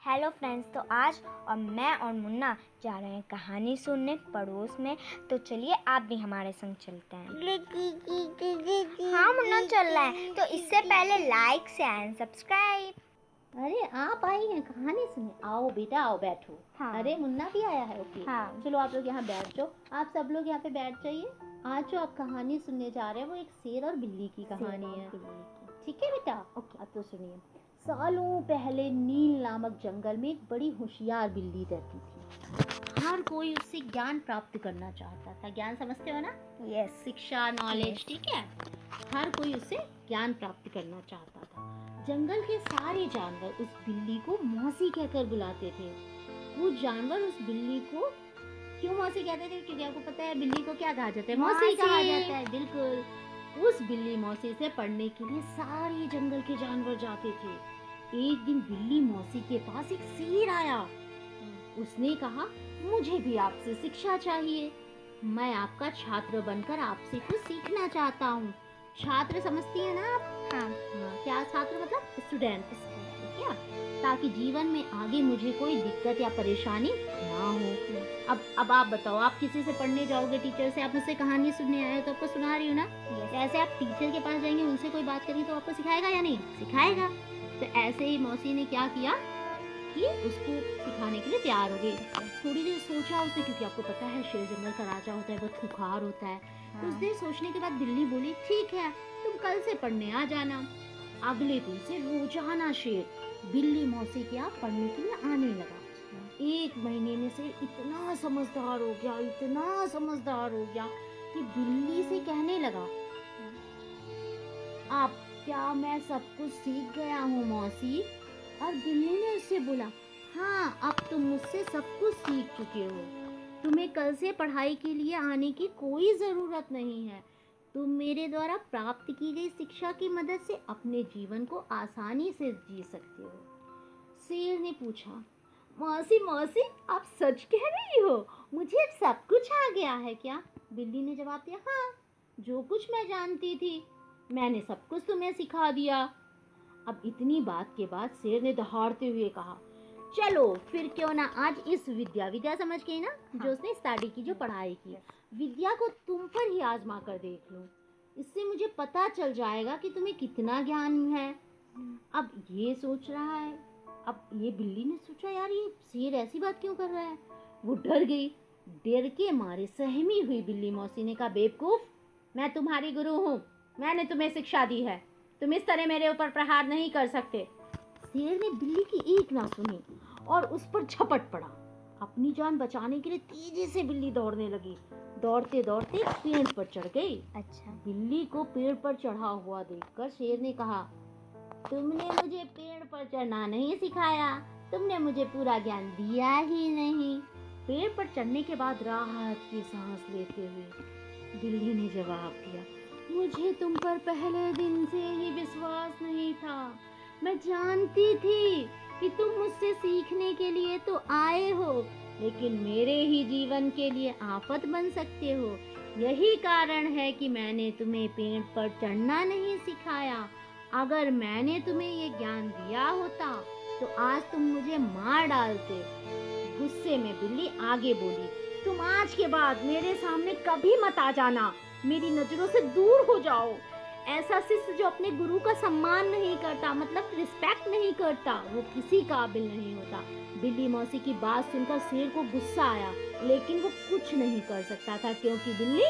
Hello friends, तो आज और मैं और मुन्ना जा रहे हैं कहानी सुनने पड़ोस में। तो चलिए आप भी हमारे संग चलते हैं। हाँ मुन्ना चल रहा है, तो इससे पहले लाइक शेयर एंड सब्सक्राइब। अरे आप आई हैं कहानी सुनने? आओ बेटा आओ, बैठो। हाँ। अरे मुन्ना भी आया है? ओके हाँ। चलो आप लोग यहाँ बैठ जाओ। आप सब लोग यहाँ पे बैठ जाइए। आज जो आप कहानी सुनने जा रहे हैं वो एक शेर और बिल्ली की कहानी है। ठीक है बेटा? ओके अब तो सुनिए। सालों पहले नील नामक जंगल में एक बड़ी होशियार बिल्ली रहती थी। हर कोई उससे ज्ञान प्राप्त करना चाहता था। ज्ञान समझते हो ना? यस। शिक्षा, नॉलेज। ठीक है, हर कोई उससे ज्ञान प्राप्त करना चाहता था। जंगल के सारे जानवर उस बिल्ली को मौसी कहकर बुलाते थे। वो जानवर उस बिल्ली को क्यों मौसी कहते थे? क्योंकि आपको पता है बिल्ली को क्या कहा जाता है? मौसी कहा जाता है। बिल्कुल। उस बिल्ली मौसी से पढ़ने के लिए सारे जंगल के जानवर जाते थे। एक दिन बिल्ली मौसी के पास एक शेर आया। उसने कहा, मुझे भी आपसे शिक्षा चाहिए। मैं आपका छात्र बनकर आपसे कुछ सीखना चाहता हूँ। छात्र समझती है ना आप? हाँ। क्या छात्र मतलब? स्टूडेंट। क्या? ताकि जीवन में आगे मुझे कोई दिक्कत या परेशानी ना हो। अब आप बताओ, आप किसी से पढ़ने जाओगे, टीचर से, आप मुझसे कहानी सुनने आए हो तो आपको सुना रही हूँ ना। ऐसे आप टीचर के पास जाएंगे, उनसे कोई बात करेंगे तो आपको सिखाएगा या नहीं सिखाएगा? तो ऐसे ही मौसी ने क्या किया कि उसको सिखाने के लिए तैयार हो गई। थोड़ी देर सोचा उसने, क्योंकि आपको पता है शेर जंगल का राजा होता है, बहुत खुखार होता है। कुछ देर सोचने के बाद बिल्ली बोली, ठीक है, तुम कल से पढ़ने आ जाना। अगले दिन से रोजाना शेर बिल्ली मौसी के यहाँ पढ़ने के लिए आने लगा। एक महीने में से इतना समझदार हो गया कि बिल्ली से कहने लगा, अब क्या मैं सब कुछ सीख गया हूँ मौसी? और बिल्ली ने उससे बोला, हाँ अब तुम मुझसे सब कुछ सीख चुके हो। तुम्हें कल से पढ़ाई के लिए आने की कोई ज़रूरत नहीं है। तुम मेरे द्वारा प्राप्त की गई शिक्षा की मदद से अपने जीवन को आसानी से जी सकते हो। शेर ने पूछा, मौसी मौसी आप सच कह रही हो? मुझे सब कुछ आ गया है क्या? बिल्ली ने जवाब दिया, हाँ, जो कुछ मैं जानती थी मैंने सब कुछ तुम्हें सिखा दिया। अब इतनी बात के बाद शेर ने दहाड़ते हुए कहा, चलो फिर क्यों ना आज इस विद्या समझ के ना, जो उसने स्टडी की, जो पढ़ाई की, विद्या को तुम पर ही आजमा कर देख लो। इससे मुझे पता चल जाएगा कि तुम्हें कितना ज्ञान है। अब ये सोच रहा है, अब ये बिल्ली ने सोचा, यार ये शेर ऐसी बात क्यों कर रहा है? वो डर गई। डर के मारे सहमी हुई बिल्ली मौसी ने कहा, बेवकूफ, मैं तुम्हारी गुरु हूँ, मैंने तुम्हें शिक्षा दी है, तुम इस तरह मेरे ऊपर प्रहार नहीं कर सकते। शेर ने बिल्ली की एक ना सुनी और उस पर झपट पड़ा। अपनी जान बचाने के लिए तेजी से बिल्ली दौड़ने लगी। दौड़ते दौड़ते पेड़ पर चढ़ गई। अच्छा। बिल्ली को पेड़ पर चढ़ा हुआ देखकर शेर ने कहा, तुमने मुझे पेड़ पर चढ़ना नहीं सिखाया, तुमने मुझे पूरा ज्ञान दिया ही नहीं। पेड़ पर चढ़ने के बाद राहत की सांस लेते हुए बिल्ली ने जवाब दिया, मुझे तुम पर पहले दिन से ही विश्वास नहीं था। मैं जानती थी कि तुम मुझसे सीखने के लिए तो आए हो, लेकिन मेरे ही जीवन के लिए आफत बन सकते हो। यही कारण है कि मैंने तुम्हें पेड़ पर चढ़ना नहीं सिखाया। अगर मैंने तुम्हें ये ज्ञान दिया होता तो आज तुम मुझे मार डालते। गुस्से में बिल्ली आगे बोली, तुम आज के बाद मेरे सामने कभी मत आ जाना, मेरी नजरों से दूर हो जाओ। ऐसा शिष्य जो अपने गुरु का सम्मान नहीं करता, मतलब रिस्पेक्ट नहीं करता, वो किसी काबिल नहीं होता। बिल्ली मौसी की बात सुनकर शेर को गुस्सा आया, लेकिन वो कुछ नहीं कर सकता था क्योंकि बिल्ली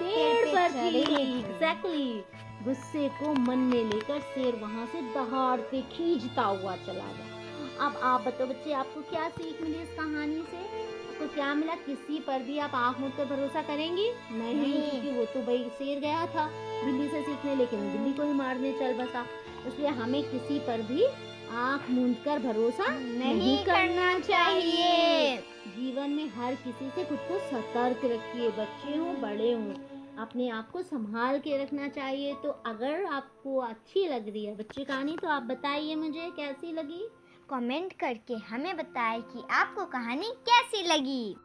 पेड़ पर थी। एग्जैक्टली। गुस्से को मन में लेकर शेर वहां से दहाड़ते खींचता हुआ चला गया। अब आप बताओ बच्चे, आपको क्या सीख मिली इस कहानी से? आपको क्या मिला? किसी पर भी आप आँख मूंद कर भरोसा करेंगी नहीं, क्योंकि वो तो भाई शेर गया था बिल्ली से सीखने, लेकिन बिल्ली को ही मारने चल बसा। इसलिए हमें किसी पर भी आँख मूंद कर भरोसा नहीं करना चाहिए। जीवन में हर किसी से खुद को सतर्क रखिए, बच्चे हो बड़े हो, अपने आप को संभाल के रखना चाहिए। तो अगर आपको अच्छी लग रही है बच्चे कहानी, तो आप बताइए मुझे कैसी लगी। कमेंट करके हमें बताएं कि आपको कहानी कैसी लगी।